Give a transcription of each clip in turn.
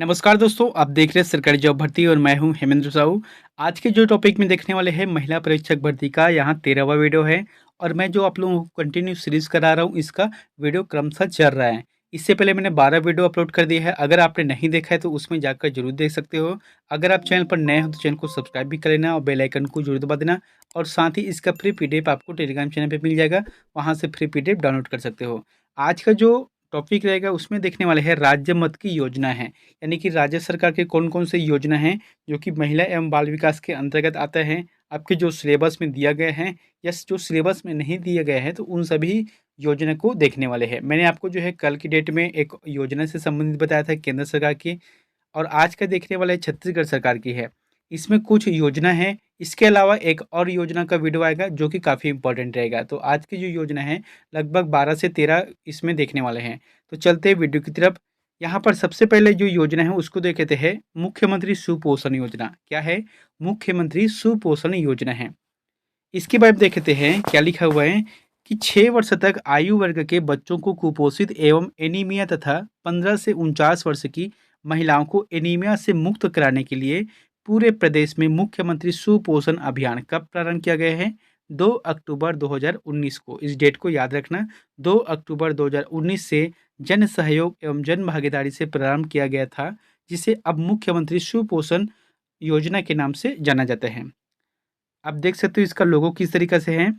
नमस्कार दोस्तों, आप देख रहे हैं सरकारी जॉब भर्ती और मैं हूं हेमेंद्र साहू। आज के जो टॉपिक में देखने वाले हैं महिला परीक्षक भर्ती का यहाँ 13वां वीडियो है और मैं जो आप लोगों को कंटिन्यू सीरीज करा रहा हूँ इसका वीडियो क्रमशः चल रहा है। इससे पहले मैंने 12 वीडियो अपलोड कर दिया है। अगर आपने नहीं देखा है तो उसमें जाकर जरूर देख सकते हो। अगर आप चैनल पर नए हो तो चैनल को सब्सक्राइब भी कर लेना और बेल आइकन को जरूर दबा देना। और साथ ही इसका फ्री पीडीएफ आपको टेलीग्राम चैनल पर मिल जाएगा, वहाँ से फ्री पीडीएफ डाउनलोड कर सकते हो। आज का जो टॉपिक रहेगा उसमें देखने वाले हैं राज्य मत की योजना है, यानी कि राज्य सरकार के कौन-कौन से योजना हैं जो कि महिला एवं बाल विकास के अंतर्गत आते हैं, आपके जो सिलेबस में दिया गए हैं या जो सिलेबस में नहीं दिए गए हैं, तो उन सभी योजना को देखने वाले हैं। मैंने आपको जो है कल की डेट में एक योजना से संबंधित बताया था केंद्र सरकार की, और आज का देखने वाला है छत्तीसगढ़ सरकार की है। इसमें कुछ योजना है, इसके अलावा एक और योजना का वीडियो आएगा जो कि काफ़ी इम्पोर्टेंट रहेगा। तो आज की जो योजना है लगभग 12 से 13 इसमें देखने वाले हैं। तो चलते हैं वीडियो की तरफ। यहाँ पर सबसे पहले जो योजना है उसको देख लेते हैं, मुख्यमंत्री सुपोषण योजना। क्या है? मुख्यमंत्री सुपोषण योजना है। इसके बाद देखते हैं क्या लिखा हुआ है कि 6 वर्ष तक आयु वर्ग के बच्चों को कुपोषित एवं एनीमिया तथा 15 से 49 वर्ष की महिलाओं को एनीमिया से मुक्त कराने के लिए पूरे प्रदेश में मुख्यमंत्री सुपोषण अभियान कब प्रारंभ किया गया है? 2 अक्टूबर 2019 को। इस डेट को याद रखना। 2 अक्टूबर 2019 से जन सहयोग एवं जन भागीदारी से प्रारंभ किया गया था, जिसे अब मुख्यमंत्री सुपोषण योजना के नाम से जाना जाता है। आप देख सकते हो इसका लोगो किस तरीके से है।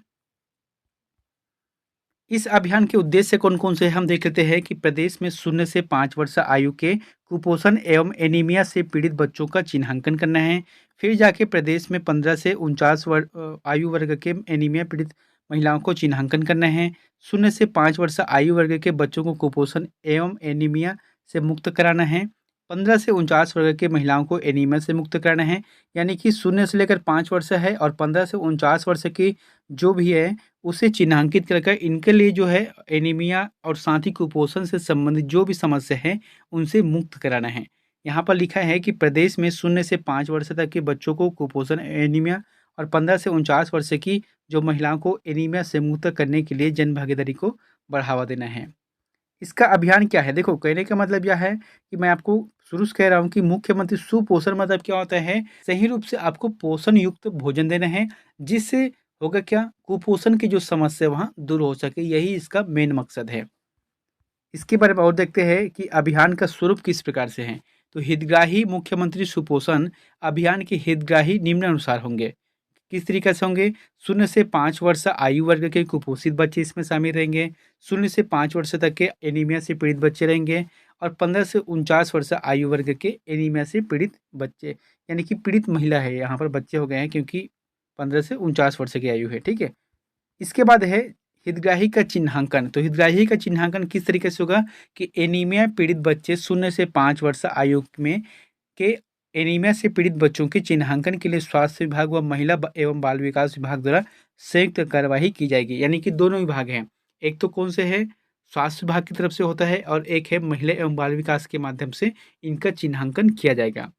इस अभियान के उद्देश्य कौन-कौन से हैं, हम देख लेते हैं कि प्रदेश में 0 से 5 वर्ष आयु के कुपोषण एवं एनीमिया से पीड़ित बच्चों का चिन्हांकन करना है। फिर जाके प्रदेश में 15 से 49 आयु वर्ग के एनीमिया पीड़ित महिलाओं को चिन्हांकन करना है। 0 से 5 वर्ष आयु वर्ग के बच्चों को कुपोषण एवं एनीमिया से मुक्त कराना है। 15 से 49 वर्ग की महिलाओं को एनीमिया से मुक्त कराना है। यानी कि 0 से लेकर 5 वर्ष है और 15 से 49 वर्ष की जो भी है उसे चिन्हांकित कर कर इनके लिए जो है एनीमिया और साथ ही कुपोषण से संबंधित जो भी समस्या है उनसे मुक्त कराना है। यहाँ पर लिखा है कि प्रदेश में 0 से 5 वर्ष तक के बच्चों को कुपोषण एनीमिया और 15 से 49 वर्ष की जो महिलाओं को एनीमिया से मुक्त करने के लिए जन भागीदारी को बढ़ावा देना है। इसका अभियान क्या है? देखो, कहने का मतलब यह है कि मैं आपको शुरू से कह रहा हूँ कि मुख्यमंत्री सुपोषण मतलब क्या होता है? सही रूप से आपको पोषण युक्त भोजन देना है, जिससे होगा क्या? कुपोषण की जो समस्या वहाँ दूर हो सके, यही इसका मेन मकसद है। इसके बारे में और देखते हैं कि अभियान का स्वरूप किस प्रकार से है। तो हितग्राही मुख्यमंत्री सुपोषण अभियान के हितग्राही निम्नानुसार होंगे। किस तरीके से होंगे? 0 से 5 वर्ष आयु वर्ग के कुपोषित बच्चे इसमें शामिल रहेंगे। 0 से 5 वर्ष तक के एनीमिया से पीड़ित बच्चे रहेंगे और 15 से 49 वर्ष आयु वर्ग के एनीमिया से पीड़ित बच्चे, यानी कि पीड़ित महिला है, यहाँ पर बच्चे हो गए हैं क्योंकि 15 से 49 वर्ष की आयु है, ठीक है? इसके बाद है हितग्राही का चिन्हांकन। तो हितग्राही का चिन्हांकन किस तरीके से होगा कि एनीमिया पीड़ित बच्चे 0 से 5 वर्ष आयु में के एनीमिया से पीड़ित बच्चों के चिन्हांकन के लिए स्वास्थ्य विभाग व महिला एवं बाल विकास विभाग द्वारा संयुक्त कार्यवाही की जाएगी। यानी कि दोनों विभाग हैं, एक तो कौन से है, स्वास्थ्य विभाग की तरफ से होता है और एक है महिला एवं बाल विकास के माध्यम से इनका चिन्हांकन किया जाएगा।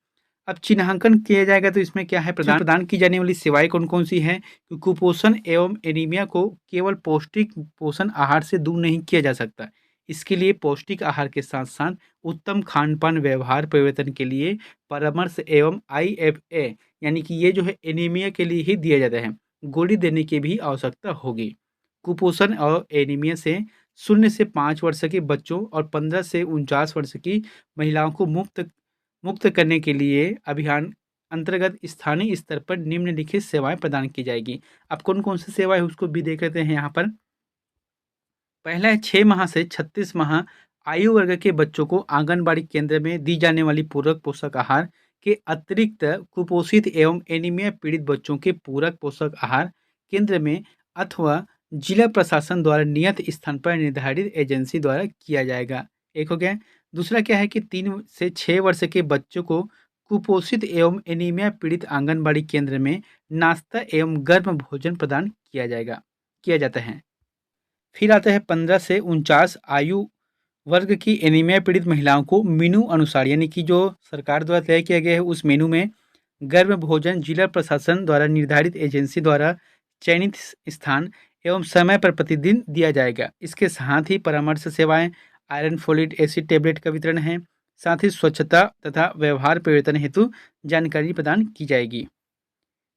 अब चिन्हांकन किया जाएगा तो इसमें क्या है, प्रदान की जाने वाली सेवाएं कौन कौन सी हैं? कि कुपोषण एवं एनीमिया को केवल पौष्टिक पोषण आहार से दूर नहीं किया जा सकता। इसके लिए पौष्टिक आहार के साथ साथ उत्तम खान-पान व्यवहार परिवर्तन के लिए परामर्श एवं आईएफए, यानी कि ये जो है एनीमिया के लिए ही दिया जाता है, गोली देने की भी आवश्यकता होगी। कुपोषण और एनीमिया से 0 से 5 वर्ष के बच्चों और 15 से 49 वर्ष की महिलाओं को मुक्त मुक्त करने के लिए अभियान अंतर्गत स्थानीय स्तर पर निम्नलिखित सेवाएं प्रदान की जाएगी। अब कौन-कौन सी सेवाएं है उसको भी देख लेते हैं यहाँ पर। पहला है 6 माह से 36 माह आयु वर्ग के बच्चों को आंगनबाड़ी केंद्र में दी जाने वाली पूरक पोषक आहार के अतिरिक्त कुपोषित एवं एनीमिया पीड़ित बच्चों के पूरक पोषक आहार केंद्र में अथवा जिला प्रशासन द्वारा नियत स्थान पर निर्धारित एजेंसी द्वारा किया जाएगा। एक हो गया। दूसरा क्या है कि 3 से 6 वर्ष के बच्चों को कुपोषित एवं एनीमिया पीड़ित आंगनबाड़ी केंद्र में नाश्ता एवं गर्म भोजन प्रदान किया जाता है। फिर आता है 15 से 49 आयु वर्ग की एनीमिया पीड़ित महिलाओं को मेनू अनुसार, यानी कि जो सरकार द्वारा तय किया गया है उस मेनू में गर्म भोजन जिला प्रशासन द्वारा निर्धारित एजेंसी द्वारा चयनित स्थान एवं समय पर प्रतिदिन दिया जाएगा। इसके साथ ही परामर्श सेवाएं, आयरन फोलिक एसिड टेबलेट का वितरण है। साथ ही स्वच्छता तथा व्यवहार परिवर्तन हेतु जानकारी प्रदान की जाएगी।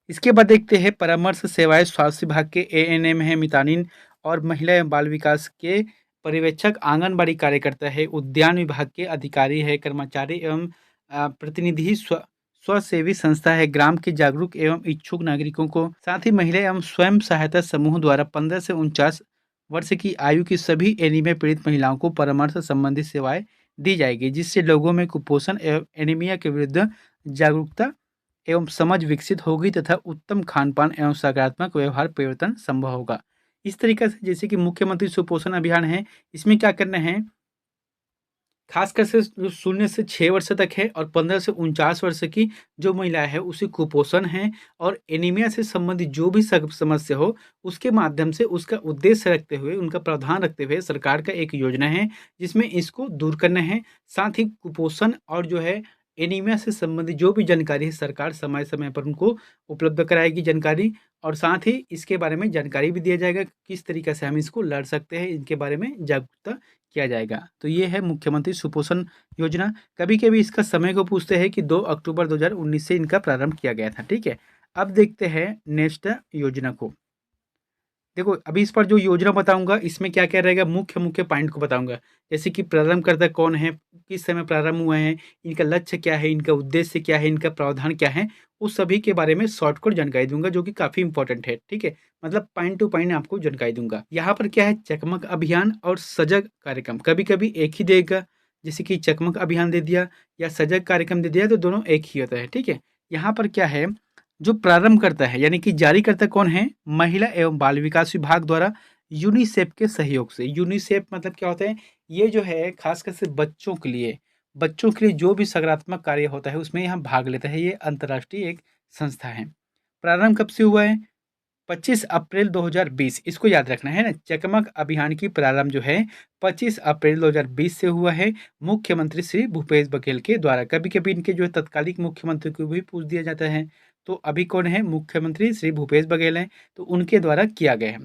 इसके बाद देखते हैं परामर्श सेवाएं स्वास्थ्य विभाग के एएनएम है मितानिन और महिला एवं बाल विकास के पर्यवेक्षक, आंगनबाड़ी कार्यकर्ता है, उद्यान विभाग के अधिकारी है, कर्मचारी एवं प्रतिनिधि स्वसेवी संस्था है, ग्राम के जागरूक एवं इच्छुक नागरिकों को, साथ ही महिला एवं स्वयं सहायता समूह द्वारा 15 से 49 वर्ष की आयु की सभी एनीमिया पीड़ित महिलाओं को परामर्श संबंधी सेवाएं दी जाएगी, जिससे लोगों में कुपोषण एवं एनीमिया के विरुद्ध जागरूकता एवं समझ विकसित होगी तथा उत्तम खान-पान एवं सकारात्मक व्यवहार परिवर्तन संभव होगा। इस तरीके से जैसे कि मुख्यमंत्री सुपोषण अभियान है, इसमें क्या करना है, खासकर से जो 0 से 6 वर्ष तक है और 15 से 49 वर्ष की जो महिलाएँ हैं, उसे कुपोषण है और एनीमिया से संबंधित जो भी समस्या हो, उसके माध्यम से उसका उद्देश्य रखते हुए, उनका प्रावधान रखते हुए सरकार का एक योजना है, जिसमें इसको दूर करना है। साथ ही कुपोषण और जो है एनीमिया से संबंधित जो भी जानकारी है, सरकार समय-समय पर उनको उपलब्ध कराएगी जानकारी और साथ ही इसके बारे में जानकारी भी दिया जाएगा, किस तरीके से हम इसको लड़ सकते हैं, इनके बारे में जागरूकता किया जाएगा। तो ये है मुख्यमंत्री सुपोषण योजना। कभी-कभी इसका समय को पूछते हैं कि 2 अक्टूबर 2019 से इनका प्रारंभ किया गया था, ठीक है? अब देखते हैं नेक्स्ट योजना को। देखो, अभी इस पर जो योजना बताऊँगा, इसमें क्या-क्या रहेगा, मुख्य-मुख्य पॉइंट को बताऊँगा। जैसे कि प्रारंभकर्ता कौन है, किस समय प्रारंभ हुए हैं, इनका लक्ष्य क्या है, इनका उद्देश्य क्या है, इनका प्रावधान क्या है, उस सभी के बारे में शॉर्टकट जानकारी दूँगा, जो कि काफ़ी इम्पोर्टेंट है, ठीक है? मतलब पॉइंट टू पॉइंट आपको जानकारी दूँगा। यहाँ पर क्या है, चकमक अभियान और सजग कार्यक्रम, कभी-कभी एक ही देगा, जैसे कि चकमक अभियान दे दिया या सजग कार्यक्रम दे दिया, तो दोनों एक ही होता है, ठीक है? यहाँ पर क्या है, जो प्रारंभ करता है यानी कि जारीकर्ता कौन है? महिला एवं बाल विकास विभाग द्वारा यूनिसेफ के सहयोग से। यूनिसेफ मतलब क्या होता है? ये जो है खासकर से बच्चों के लिए जो भी सकारात्मक कार्य होता है उसमें यहाँ भाग लेता है। ये अंतर्राष्ट्रीय एक संस्था है। प्रारंभ कब से हुआ है? 25 अप्रैल 2020, इसको याद रखना है ना। चकमक अभियान की प्रारंभ जो है 25 अप्रैल 2020 से हुआ है, मुख्यमंत्री श्री भूपेश बघेल के द्वारा। कभी-कभी इनके जो है तत्कालिक मुख्यमंत्री को भी पूछ दिया जाता है। तो अभी कौन है? मुख्यमंत्री श्री भूपेश बघेल हैं, तो उनके द्वारा किया गया है।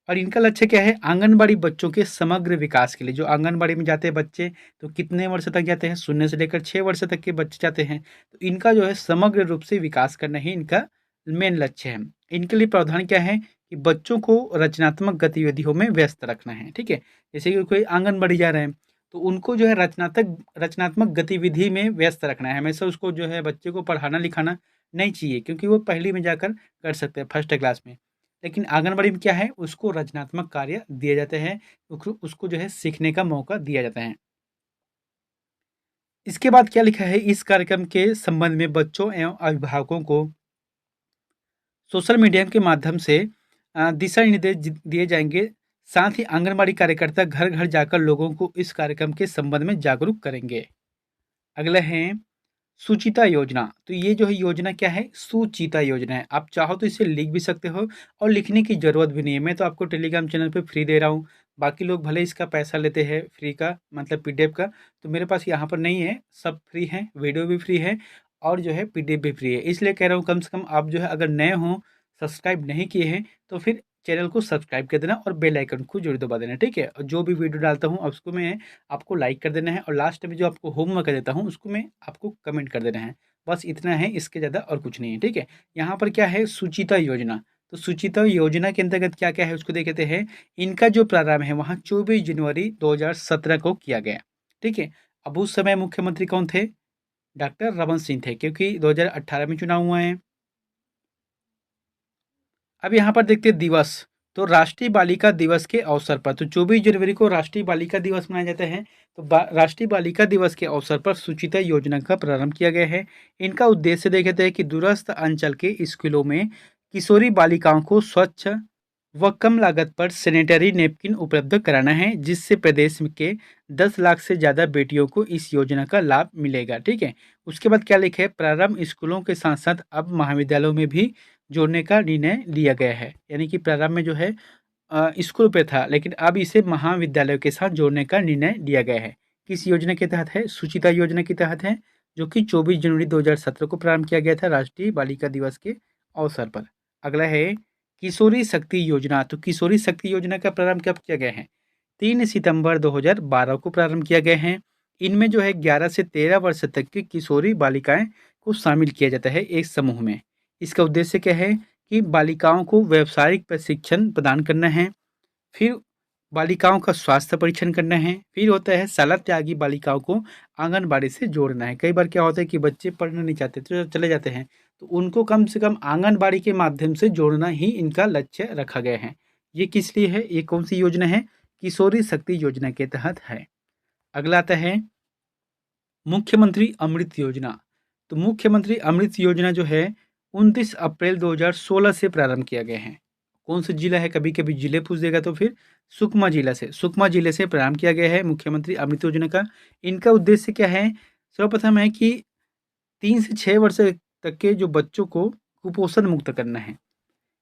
और इनका लक्ष्य क्या है? आंगनबाड़ी बच्चों के समग्र विकास के लिए। जो आंगनबाड़ी में जाते हैं बच्चे, तो कितने वर्ष तक जाते हैं? 0 से लेकर 6 वर्ष तक के बच्चे जाते हैं। तो इनका जो है समग्र रूप से विकास करना ही इनका मेन लक्ष्य है। इनके लिए प्रावधान क्या है कि बच्चों को रचनात्मक गतिविधियों में व्यस्त रखना है, ठीक है? जैसे कि कोई आंगनबाड़ी जा रहे हैं, तो उनको जो है रचनात्मक गतिविधि में व्यस्त रखना है। हमेशा उसको जो है बच्चे को पढ़ाना-लिखाना नहीं चाहिए, क्योंकि वो पहली में जाकर कर सकते हैं, फर्स्ट क्लास में। लेकिन आंगनबाड़ी में क्या है, उसको रचनात्मक कार्य दिए जाते हैं, उसको जो है सीखने का मौका दिया जाता है। इसके बाद क्या लिखा है, इस कार्यक्रम के संबंध में बच्चों एवं अभिभावकों को सोशल मीडिया के माध्यम से दिशा निर्देश दिए जाएंगे। साथ ही आंगनबाड़ी कार्यकर्ता घर-घर जाकर लोगों को इस कार्यक्रम के संबंध में जागरूक करेंगे। अगला है सुचिता योजना। तो ये जो है योजना क्या है? सुचिता योजना है। आप चाहो तो इसे लिख भी सकते हो और लिखने की ज़रूरत भी नहीं है। मैं तो आपको टेलीग्राम चैनल पे फ्री दे रहा हूँ। बाकी लोग भले इसका पैसा लेते हैं फ्री का, मतलब पीडीएफ का, तो मेरे पास यहाँ पर नहीं है, सब फ्री है, वीडियो भी फ्री है और जो है पीडीएफ भी फ्री है। इसलिए कह रहा हूँ कम से कम आप जो है अगर नए हों, सब्सक्राइब नहीं किए हैं, तो फिर चैनल को सब्सक्राइब कर देना और बेल आइकन को ज़रूर दबा देना, ठीक है? और जो भी वीडियो डालता हूँ उसको मैं आपको लाइक कर देना है और लास्ट में जो आपको होमवर्क देता हूँ उसको मैं आपको कमेंट कर देना है। बस इतना है, इसके ज़्यादा और कुछ नहीं है, ठीक है? यहाँ पर क्या है, सुचिता योजना। तो सुचिता योजना के अंतर्गत क्या-क्या है उसको देख लेते हैं। इनका जो प्रारंभ है वहाँ 24 जनवरी 2017 को किया गया, ठीक है? अब उस समय मुख्यमंत्री कौन थे? डॉक्टर रमन सिंह थे, क्योंकि 2018 में चुनाव हुआ है। अब यहाँ पर देखते हैं दिवस। तो राष्ट्रीय बालिका दिवस के अवसर पर, तो 24 जनवरी को राष्ट्रीय बालिका दिवस मनाया जाता है। तो राष्ट्रीय बालिका दिवस के अवसर पर सुचिता योजना का प्रारंभ किया गया है। इनका उद्देश्य देखते हैं कि दूरस्थ अंचल के स्कूलों में किशोरी बालिकाओं को स्वच्छ व कम लागत पर सैनिटरी नैपकिन उपलब्ध कराना है, जिससे प्रदेश के 10 लाख से ज़्यादा बेटियों को इस योजना का लाभ मिलेगा, ठीक है? उसके बाद क्या लिखे है, प्रारंभ स्कूलों के साथ साथ अब महाविद्यालयों में भी जोड़ने का निर्णय लिया गया है। यानी कि प्रारंभ में जो है स्कूल पे था, लेकिन अब इसे महाविद्यालयों के साथ जोड़ने का निर्णय लिया गया है। किस योजना के तहत है? सुचिता योजना के तहत है, जो कि 24 जनवरी 2017 को प्रारंभ किया गया था राष्ट्रीय बालिका दिवस के अवसर पर। अगला है किशोरी शक्ति योजना। तो किशोरी शक्ति योजना का प्रारंभ कब किया गया है? 3 सितंबर 2012 को प्रारंभ किया गया है। इनमें जो है 11 से 13 वर्ष तक की किशोरी बालिकाएं को शामिल किया जाता है एक समूह में। इसका उद्देश्य क्या है कि बालिकाओं को व्यावसायिक प्रशिक्षण प्रदान करना है, फिर बालिकाओं का स्वास्थ्य परीक्षण करना है, फिर होता है शाला त्यागी बालिकाओं को आंगनबाड़ी से जोड़ना है। कई बार क्या होता है कि बच्चे पढ़ना नहीं चाहते तो चले जाते हैं, तो उनको कम से कम आंगनबाड़ी के माध्यम से जोड़ना ही इनका लक्ष्य रखा गया है। ये किस लिए है? ये कौन सी योजना है? किशोरी शक्ति योजना के तहत है। अगला आता है मुख्यमंत्री अमृत योजना। तो मुख्यमंत्री अमृत योजना जो है 29 अप्रैल 2016 से प्रारंभ किया गया है। कौन सा जिला है? कभी कभी जिले पूछ देगा तो फिर सुकमा जिले से प्रारंभ किया गया है मुख्यमंत्री अमृत योजना का। इनका उद्देश्य क्या है? सर्वप्रथम है कि 3 से 6 वर्ष तक के जो बच्चों को कुपोषण मुक्त करना है।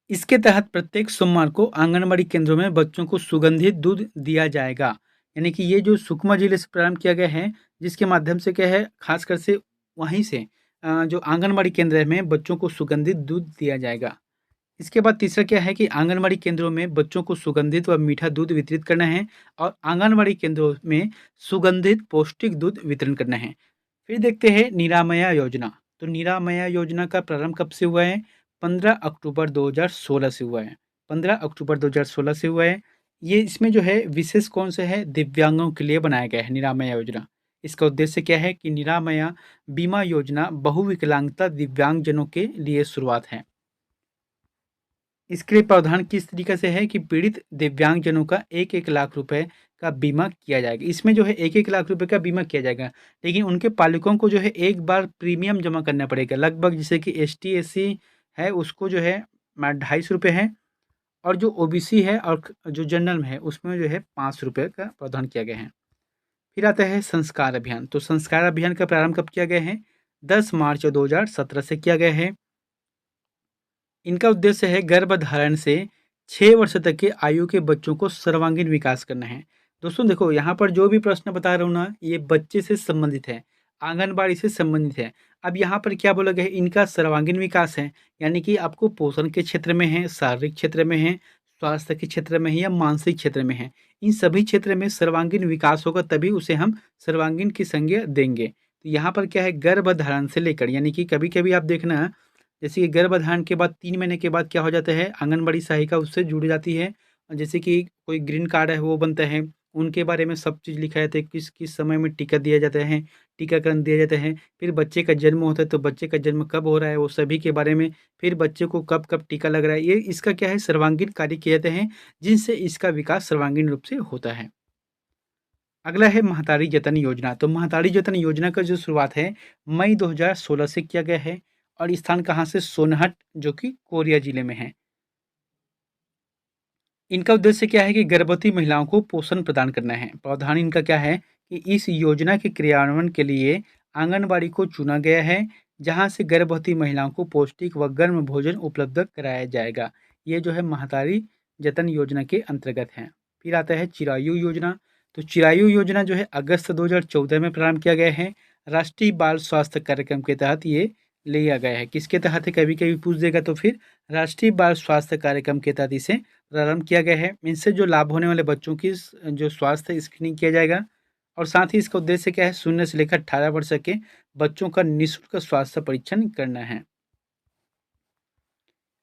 इसके तहत प्रत्येक सोमवार को आंगनबाड़ी केंद्रों में बच्चों को सुगंधित दूध दिया जाएगा। यानी कि ये जो सुकमा जिले से प्रारंभ किया गया है, जिसके माध्यम से क्या है, खासकर से वहीं से जो आंगनबाड़ी केंद्र में बच्चों को सुगंधित दूध दिया जाएगा। इसके बाद तीसरा क्या है कि आंगनबाड़ी केंद्रों में बच्चों को सुगंधित व मीठा दूध वितरित करना है और आंगनबाड़ी केंद्रों में सुगंधित पौष्टिक दूध वितरण करना है। फिर देखते हैं निरामया योजना। तो निरामया योजना का प्रारंभ कब से हुआ है? 15 अक्टूबर 2016 से हुआ है। 15 अक्टूबर 2016 से हुआ है। ये इसमें जो है विशेष कौन सा है? दिव्यांगों के लिए बनाया गया है निरामया योजना। इसका उद्देश्य क्या है कि निरामया बीमा योजना बहुविकलांगता दिव्यांगजनों के लिए शुरुआत है। इसके लिए प्रावधान किस तरीके से है कि पीड़ित दिव्यांगजनों का 1-1 लाख रुपए का बीमा किया जाएगा। इसमें जो है 1-1 लाख रुपए का बीमा किया जाएगा, लेकिन उनके पालकों को जो है एक बार प्रीमियम जमा करना पड़ेगा। लगभग जैसे कि एसटी, एससी है उसको जो है 250 रुपये है, और जो ओबीसी है और जो जनरल में है उसमें जो है 500 रुपये का प्रावधान किया गया है। फिर आता है संस्कार अभियान। तो संस्कार अभियान का प्रारंभ कब किया गया है? 10 मार्च 2017 से किया गया है। इनका उद्देश्य है गर्भधारण से 6 वर्ष तक की आयु के बच्चों को सर्वांगीण विकास करना है। दोस्तों देखो, यहाँ पर जो भी प्रश्न बता रहा हूँ ना, ये बच्चे से संबंधित है, आंगनबाड़ी से संबंधित है। अब यहाँ पर क्या बोला गया है? इनका सर्वांगीण विकास है, यानी कि आपको पोषण के क्षेत्र में है, शारीरिक क्षेत्र में है, स्वास्थ्य के क्षेत्र में है या मानसिक क्षेत्र में है, इन सभी क्षेत्र में सर्वांगीण विकास होगा, तभी उसे हम सर्वांगीण की संज्ञा देंगे। तो यहाँ पर क्या है? गर्भधारण से लेकर, यानी कि कभी कभी आप देखना, जैसे कि गर्भधारण के बाद 3 महीने के बाद क्या हो जाता है, आंगनबाड़ी सहायिका उससे जुड़ जाती है। जैसे कि कोई ग्रीन कार्ड है वो बनता है, उनके बारे में सब चीज़ लिखा रहता है, किस किस समय में टीका दिया जाता है, टीकाकरण दिया जाता है। फिर बच्चे का जन्म होता है तो बच्चे का जन्म कब हो रहा है वो सभी के बारे में, फिर बच्चे को कब कब टीका लग रहा है, ये इसका क्या है, सर्वांगीण कार्य किए जाते हैं, जिनसे इसका विकास सर्वांगीण रूप से होता है। अगला है महतारी जतन योजना। तो महतारी जतन योजना का जो शुरुआत है मई 2016 से किया गया है, और स्थान कहाँ से? सोनहट, जो कि कोरिया जिले में है। इनका उद्देश्य क्या है कि गर्भवती महिलाओं को पोषण प्रदान करना है। प्रावधान इनका क्या है कि इस योजना के क्रियान्वयन के लिए आंगनबाड़ी को चुना गया है, जहां से गर्भवती महिलाओं को पौष्टिक व गर्म भोजन उपलब्ध कराया जाएगा। ये जो है महतारी जतन योजना के अंतर्गत है। फिर आता है चिरायु योजना। तो चिरायु योजना जो है अगस्त 2014 में प्रारंभ किया गया है। राष्ट्रीय बाल स्वास्थ्य कार्यक्रम के तहत ये लिया गया है। किसके तहत है? कभी कभी पूछ देगा तो फिर राष्ट्रीय बाल स्वास्थ्य कार्यक्रम के तहत इसे प्रारंभ किया गया है। इनसे जो लाभ होने वाले बच्चों की जो स्वास्थ्य स्क्रीनिंग किया जाएगा, और साथ ही इसका उद्देश्य क्या है? 0 से लेकर 18 वर्ष के बच्चों का निःशुल्क स्वास्थ्य परीक्षण करना है।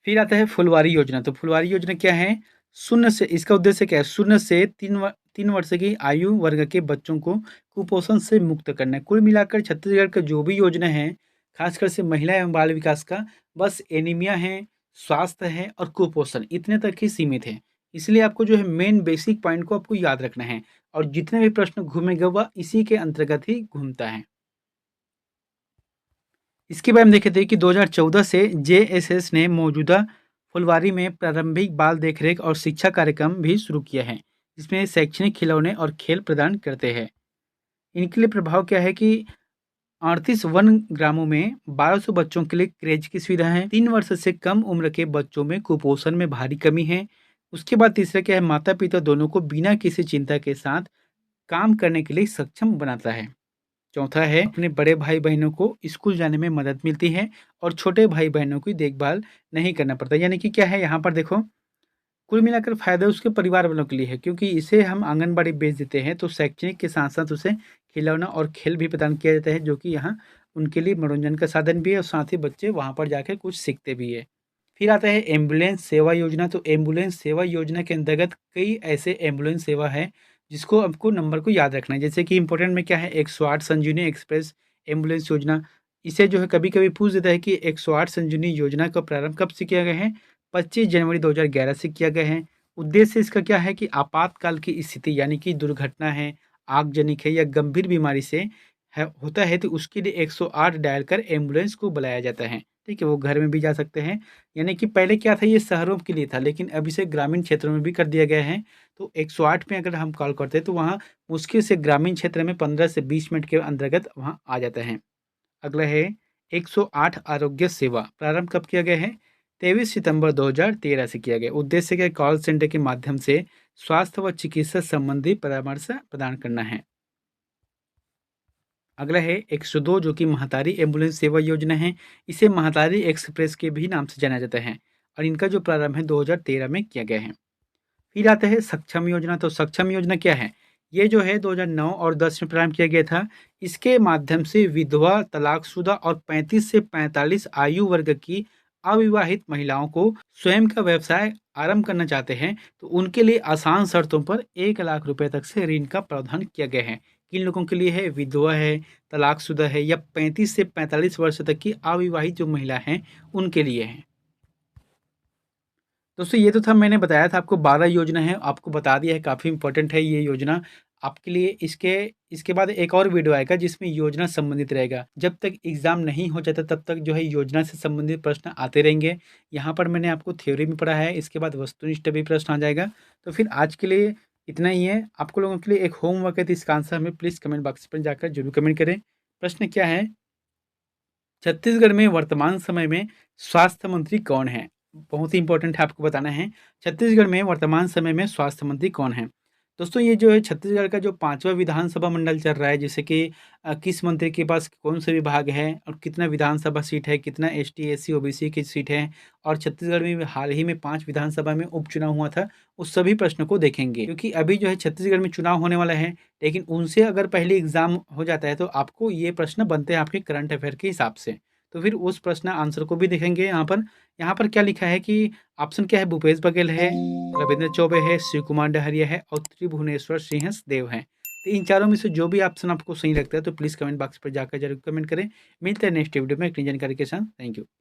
फिर आता है फुलवारी योजना। तो फुलवारी योजना क्या है? 0 से, इसका उद्देश्य क्या है? 0 से 3 वर्ष की आयु वर्ग के बच्चों को कुपोषण से मुक्त करना है। कुल मिलाकर छत्तीसगढ़ का जो भी योजना है, खासकर से महिला एवं बाल विकास का, बस एनीमिया है, स्वास्थ्य है और कुपोषण, इतने तक ही सीमित है। इसलिए आपको जो है मेन बेसिक पॉइंट को आपको याद रखना है, और जितने भी प्रश्न घूमेगा वह इसी के अंतर्गत ही घूमता है। इसके बाद हम देखे थे कि 2014 से जेएसएस ने मौजूदा फुलवारी में प्रारंभिक बाल देखरेख और शिक्षा कार्यक्रम भी शुरू किया है, जिसमें शैक्षणिक खिलौने और खेल प्रदान करते हैं। इनके लिए प्रभाव क्या है कि 38 वन ग्रामों में 1200 बच्चों के लिए क्रेज की सुविधा है। 3 वर्ष से कम उम्र के बच्चों में कुपोषण में भारी कमी है। उसके बाद तीसरा क्या है? माता पिता दोनों को बिना किसी चिंता के साथ काम करने के लिए सक्षम बनाता है। चौथा है अपने बड़े भाई बहनों को स्कूल जाने में मदद मिलती है, और छोटे भाई बहनों की देखभाल नहीं करना पड़ता। यानी कि क्या है यहाँ पर देखो, कुल मिलाकर फ़ायदा उसके परिवार वालों के लिए है, क्योंकि इसे हम आंगनबाड़ी भेज देते हैं तो शैक्षणिक के साथ-साथ उसे खिलौना और खेल भी प्रदान किया जाता है, जो कि यहाँ उनके लिए मनोरंजन का साधन भी है और साथ ही बच्चे वहाँ पर जाकर कुछ सीखते भी हैं। फिर आता है एम्बुलेंस सेवा योजना। तो एम्बुलेंस सेवा योजना के अंतर्गत कई ऐसे एम्बुलेंस सेवा है जिसको आपको नंबर को याद रखना है। जैसे कि इम्पोर्टेंट में क्या है, 108 संजीवनी एक्सप्रेस एम्बुलेंस योजना। इसे जो है कभी-कभी पूछ देता है कि 108 संजीवनी योजना का प्रारंभ कब से किया गया है? 25 जनवरी 2011 से किया गया है। उद्देश्य इसका क्या है कि आपातकाल की स्थिति यानी कि दुर्घटना है, आगजनिक है या गंभीर बीमारी से है होता है तो उसके लिए 108 डायल कर एम्बुलेंस को बुलाया जाता है। ठीक है? वो घर में भी जा सकते हैं। यानी कि पहले क्या था, ये शहरों के लिए था, लेकिन अब इसे ग्रामीण क्षेत्रों में भी कर दिया गया है। तो 108 में अगर हम कॉल करते हैं तो वहाँ मुश्किल से ग्रामीण क्षेत्र में 15 से 20 मिनट के अंतर्गत वहाँ आ जाता है। अगला है 108 आरोग्य सेवा। प्रारंभ कब किया गया है? 23 सितंबर 2013 से किया गया। उद्देश्य क्या है? कॉल सेंटर के माध्यम से स्वास्थ्य व चिकित्सा संबंधी परामर्श प्रदान करना है। अगला है 102 जो कि महतारी एम्बुलेंस सेवा योजना है। इसे महतारी एक्सप्रेस के भी नाम से जाना जाता है और इनका जो प्रारंभ है 2013 में किया गया है। फिर आता है सक्षम योजना। तो सक्षम योजना क्या है? ये जो है 2009 और 10 में प्रारंभ किया गया था। इसके माध्यम से विधवा, तलाकशुदा और 35 से 45 आयु वर्ग की अविवाहित महिलाओं को स्वयं का व्यवसाय आरंभ करना चाहते हैं, तो उनके लिए आसान शर्तों पर 1 लाख रुपए तक से ऋण का प्रावधान किया गया है। किन लोगों के लिए है? विधवा है, तलाकशुदा है या 35 से 45 वर्ष तक की अविवाहित जो महिला हैं, उनके लिए है। दोस्तों ये तो था, मैंने बताया था आपको 12 योजना है, आपको बता दिया है, काफ़ी इम्पोर्टेंट है ये योजना आपके लिए। इसके इसके बाद एक और वीडियो आएगा जिसमें योजना संबंधित रहेगा। जब तक एग्ज़ाम नहीं हो जाता तब तक जो है योजना से संबंधित प्रश्न आते रहेंगे। यहाँ पर मैंने आपको थ्योरी में पढ़ा है, इसके बाद वस्तुनिष्ठ भी प्रश्न आ जाएगा। तो फिर आज के लिए इतना ही है। आपको लोगों के लिए एक होमवर्क है, तो इसका आंसर हमें प्लीज़ कमेंट बॉक्स पर जाकर ज़रूर कमेंट करें। प्रश्न क्या है? छत्तीसगढ़ में वर्तमान समय में स्वास्थ्य मंत्री कौन है? बहुत ही इंपॉर्टेंट है, आपको बताना है। छत्तीसगढ़ में वर्तमान समय में स्वास्थ्य मंत्री कौन है? दोस्तों ये जो है छत्तीसगढ़ का जो 5वां विधानसभा मंडल चल रहा है, जैसे कि किस मंत्री के पास कौन से विभाग है और कितना विधानसभा सीट है, कितना एसटी, एससी, ओबीसी की सीट है और छत्तीसगढ़ में हाल ही में 5 विधानसभा में उपचुनाव हुआ था, उस सभी प्रश्नों को देखेंगे। क्योंकि अभी जो है छत्तीसगढ़ में चुनाव होने वाला है, लेकिन उनसे अगर पहले एग्ज़ाम हो जाता है तो आपको ये प्रश्न बनते हैं आपके करंट अफेयर के हिसाब से। तो फिर उस प्रश्न आंसर को भी देखेंगे यहाँ पर। यहाँ पर क्या लिखा है कि ऑप्शन क्या है? भूपेश बघेल है, रविंद्र चौबे है, शिव कुमार डहरिया है और त्रिभुवनेश्वर सिंह देव हैं। तो इन चारों में से जो भी ऑप्शन आपको सही लगता है तो प्लीज़ कमेंट बॉक्स पर जाकर ज़रूर कमेंट करें। मिलते हैं नेक्स्ट वीडियो में एक नई जानकारी के साथ। Thank you.